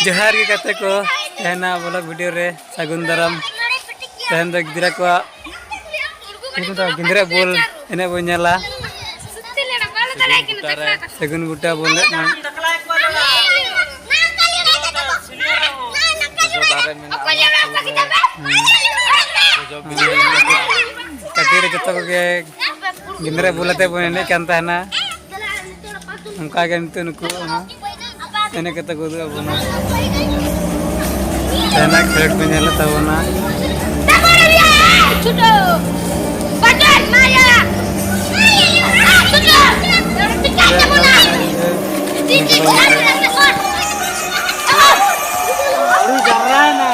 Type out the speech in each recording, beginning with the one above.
जोहार के कते को तेना ब्लॉग वीडियो रे सगुन दाराम तेन दो गिदरा को गिदरा बोल एने बो नेला सगुन बुटा बोले कटी रे जतो के गिदरा बोलते बो एने कान ताना उनका के नुकु एने कते को दो बोना तेना खेल पे नेला तबना छुटो बटन माया छुटो टिका के बोला दीदी आड़ू जरा ना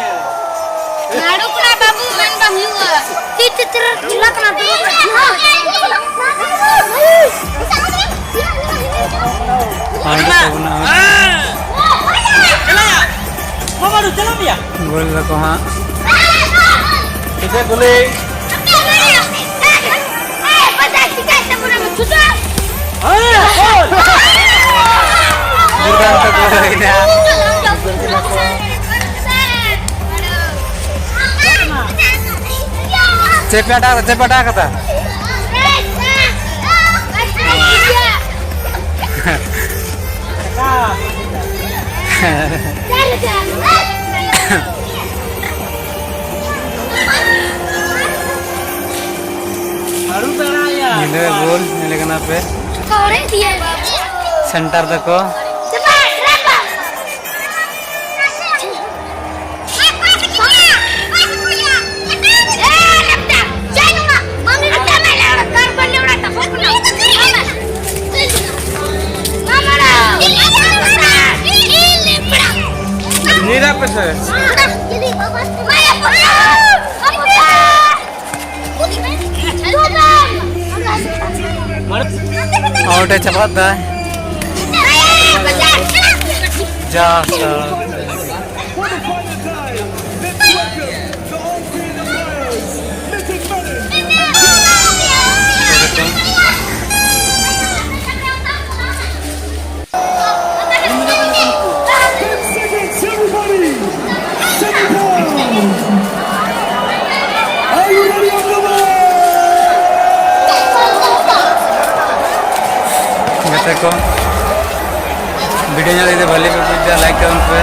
आड़ू करा बाबू मन बहियो तीत तेरा तिलक ना दो चला भैया बोल रखो हाँ किसे बोले चेपटा कता ini bol ini kenapa center teko ini apa sih? Out है चपाता जा को वीडियो ᱧᱮᱞ ᱵᱷᱟᱞᱮ ᱯᱮ ᱵᱩᱡᱷᱟ ᱞᱟᱭᱠ ᱛᱟᱵᱚᱱ ᱯᱮ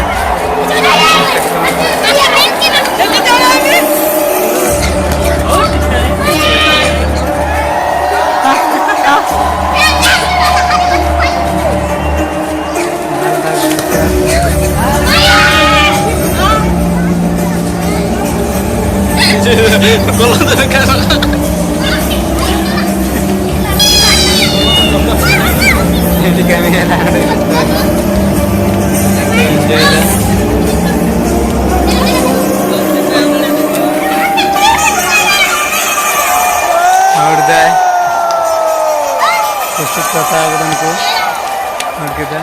Ini kami yang ada. Enjoy dah. और dah. Khusus kata agan ko. और kita.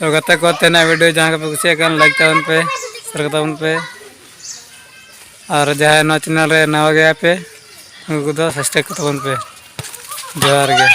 तो गता को तेना वीडियो जहाँ पे कुछ लाइक तावन पे सब्सक्राइब ताबन पे और जहाँ नवा चैनल रे नवा गया पे उनको तो सब्सक्राइब ताबन पे जोहार गे।